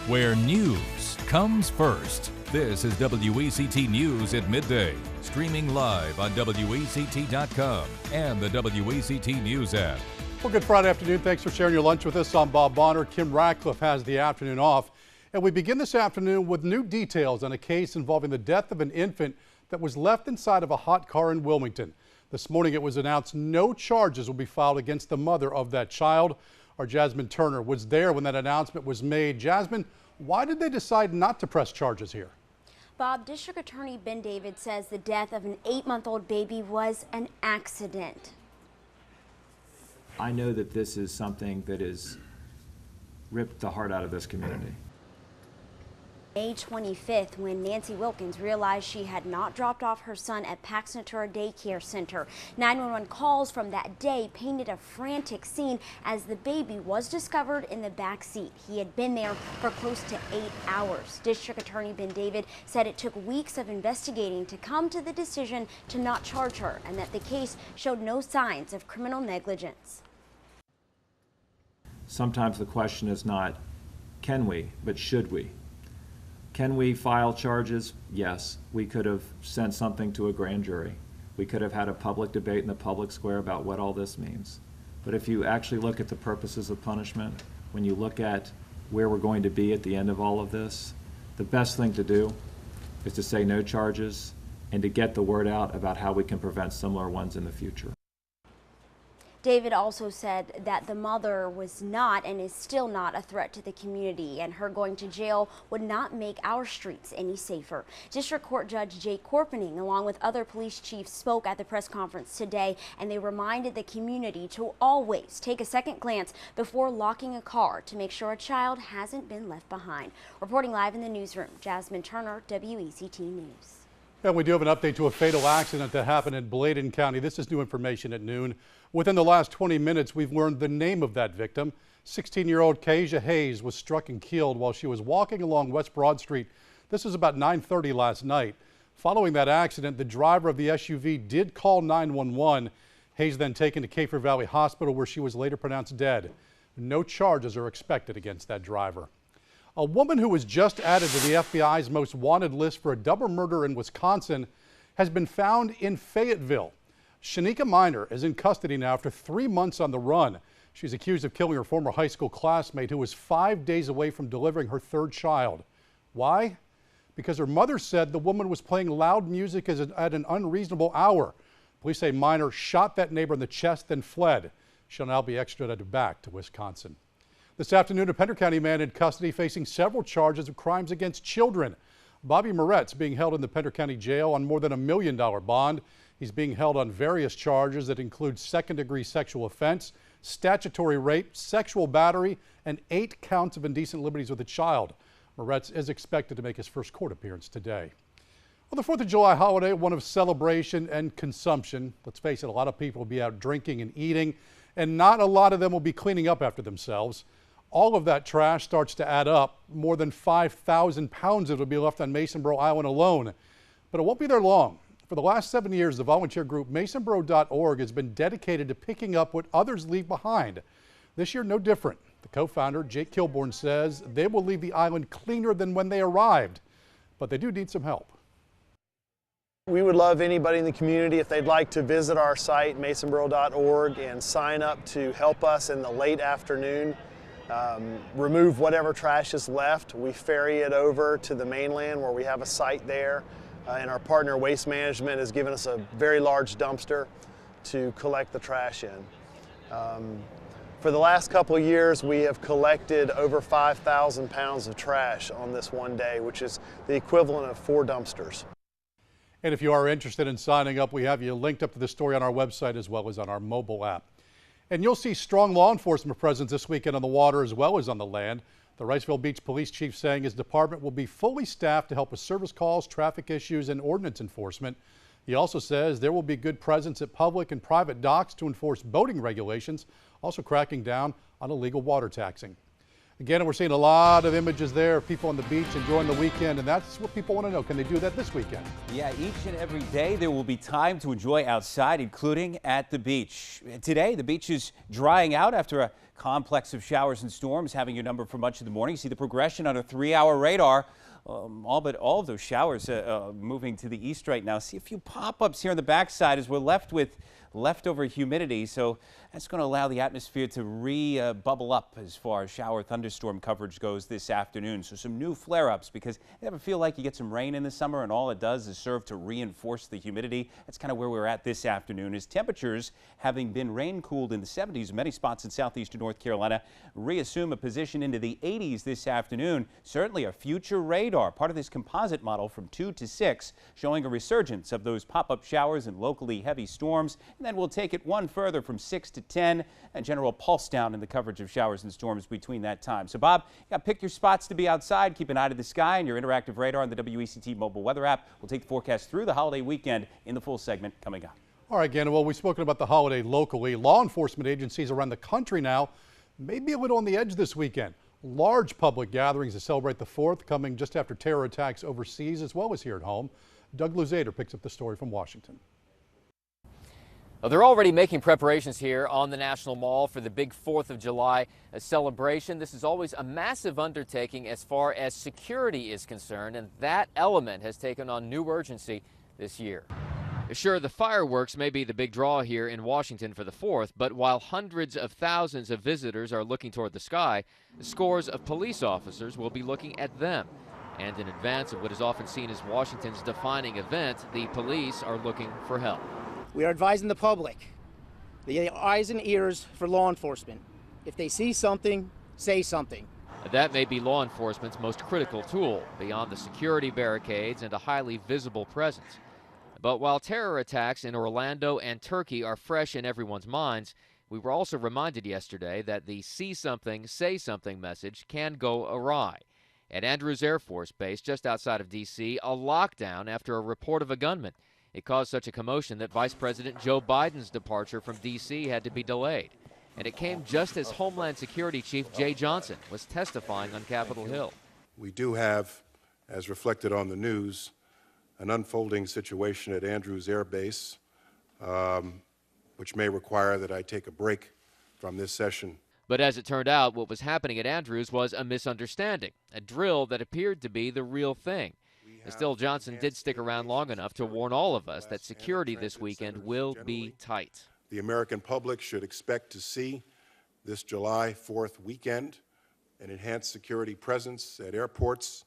where news comes first. This is WECT News at midday, streaming live on WECT.com and the WECT News app. Well, good Friday afternoon. Thanks for sharing your lunch with us. I'm Bob Bonner. Kim Ratcliffe has the afternoon off. And we begin this afternoon with new details on a case involving the death of an infant that was left inside of a hot car in Wilmington. This morning it was announced no charges will be filed against the mother of that child. Our Jasmine Turner was there when that announcement was made. Jasmine, why did they decide not to press charges here? Bob, District Attorney Ben David says the death of an 8-month-old baby was an accident. I know that this is something that has ripped the heart out of this community. May 25th, when Nancy Wilkins realized she had not dropped off her son at Pax Natura Daycare Center. 911 calls from that day painted a frantic scene as the baby was discovered in the back seat. He had been there for close to 8 hours. District Attorney Ben David said it took weeks of investigating to come to the decision to not charge her, and that the case showed no signs of criminal negligence. Sometimes the question is not can we, but should we? Can we file charges? Yes. We could have sent something to a grand jury. We could have had a public debate in the public square about what all this means. But if you actually look at the purposes of punishment, when you look at where we're going to be at the end of all of this, the best thing to do is to say no charges and to get the word out about how we can prevent similar ones in the future. David also said that the mother was not and is still not a threat to the community, and her going to jail would not make our streets any safer. District Court Judge Jake Corpening, along with other police chiefs, spoke at the press conference today, and they reminded the community to always take a second glance before locking a car to make sure a child hasn't been left behind. Reporting live in the newsroom, Jasmine Turner, WECT News. And we do have an update to a fatal accident that happened in Bladen County. This is new information at noon. Within the last 20 minutes, we've learned the name of that victim. 16-year-old Kasia Hayes was struck and killed while she was walking along West Broad Street. This was about 9:30 last night. Following that accident, the driver of the SUV did call 911. Hayes then taken to Kafer Valley Hospital, where she was later pronounced dead. No charges are expected against that driver. A woman who was just added to the FBI's most wanted list for a double murder in Wisconsin has been found in Fayetteville. Shanika Miner is in custody now after 3 months on the run. She's accused of killing her former high school classmate who was 5 days away from delivering her third child. Why? Because her mother said the woman was playing loud music at an unreasonable hour. Police say Miner shot that neighbor in the chest, then fled. She'll now be extradited back to Wisconsin. This afternoon, a Pender County man in custody facing several charges of crimes against children. Bobby Moretz being held in the Pender County Jail on more than $1 million bond. He's being held on various charges that include second-degree sexual offense, statutory rape, sexual battery, and 8 counts of indecent liberties with a child. Moretz is expected to make his first court appearance today. Well, the 4th of July holiday, one of celebration and consumption. Let's face it, a lot of people will be out drinking and eating, and not a lot of them will be cleaning up after themselves. All of that trash starts to add up. More than 5,000 pounds of it will be left on Masonboro Island alone. But it won't be there long. For the last 7 years, the volunteer group Masonboro.org has been dedicated to picking up what others leave behind. This year, no different. The co-founder, Jake Kilborn, says they will leave the island cleaner than when they arrived. But they do need some help. We would love anybody in the community, if they'd like to visit our site, Masonboro.org, and sign up to help us in the late afternoon. Remove whatever trash is left. We ferry it over to the mainland where we have a site there, and our partner Waste Management has given us a very large dumpster to collect the trash in. For the last couple of years, we have collected over 5,000 pounds of trash on this one day, which is the equivalent of 4 dumpsters. And if you are interested in signing up, we have you linked up to the story on our website as well as on our mobile app. And you'll see strong law enforcement presence this weekend on the water as well as on the land. The Wrightsville Beach police chief saying his department will be fully staffed to help with service calls, traffic issues, and ordinance enforcement. He also says there will be good presence at public and private docks to enforce boating regulations, also cracking down on illegal water taxing. Again, we're seeing a lot of images there of people on the beach enjoying the weekend, and that's what people want to know. Can they do that this weekend? Yeah, each and every day there will be time to enjoy outside, including at the beach. Today, the beach is drying out after a Complex of showers and storms having your number for much of the morning. You see the progression on a 3-hour radar. All of those showers moving to the east right now. See a few pop-ups here on the backside as we're left with leftover humidity, so that's going to allow the atmosphere to bubble up as far as shower thunderstorm coverage goes this afternoon. So some new flare-ups, because you ever feel like you get some rain in the summer and all it does is serve to reinforce the humidity. That's kind of where we're at this afternoon, as temperatures, having been rain-cooled in the 70s in many spots in southeastern North Carolina, reassume a position into the 80s this afternoon. Certainly a future radar, part of this composite model from 2 to 6, showing a resurgence of those pop-up showers and locally heavy storms. And then we'll take it one further from 6 to 10, a general pulse down in the coverage of showers and storms between that time. So Bob, you got to pick your spots to be outside. Keep an eye to the sky and your interactive radar on the WECT mobile weather app. We'll take the forecast through the holiday weekend in the full segment coming up. All right, Gannon, well, we've spoken about the holiday locally. Law enforcement agencies around the country now may be a little on the edge this weekend. Large public gatherings to celebrate the 4th coming just after terror attacks overseas as well as here at home. Doug Luzader picks up the story from Washington. Well, they're already making preparations here on the National Mall for the big 4th of July celebration. This is always a massive undertaking as far as security is concerned, and that element has taken on new urgency this year. Sure, the fireworks may be the big draw here in Washington for the 4th, but while hundreds of thousands of visitors are looking toward the sky, scores of police officers will be looking at them. And in advance of what is often seen as Washington's defining event, the police are looking for help. We are advising the public, the eyes and ears for law enforcement. If they see something, say something. That may be law enforcement's most critical tool, beyond the security barricades and a highly visible presence. But while terror attacks in Orlando and Turkey are fresh in everyone's minds, we were also reminded yesterday that the see something, say something message can go awry. At Andrews Air Force Base, just outside of D.C., a lockdown after a report of a gunman. It caused such a commotion that Vice President Joe Biden's departure from D.C. had to be delayed. And it came just as Homeland Security Chief Jay Johnson was testifying on Capitol Hill. We do have, as reflected on the news, an unfolding situation at Andrews Air Base, which may require that I take a break from this session. But as it turned out, what was happening at Andrews was a misunderstanding, a drill that appeared to be the real thing. Still, Johnson did stick around long enough to warn all of us that security this weekend will be tight. The American public should expect to see this July 4th weekend an enhanced security presence at airports,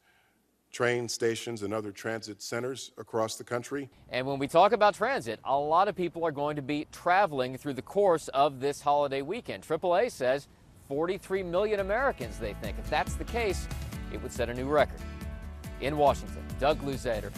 train stations, and other transit centers across the country. And when we talk about transit, a lot of people are going to be traveling through the course of this holiday weekend. AAA says 43 million Americans, they think. If that's the case, it would set a new record. In Washington, Doug Luzader,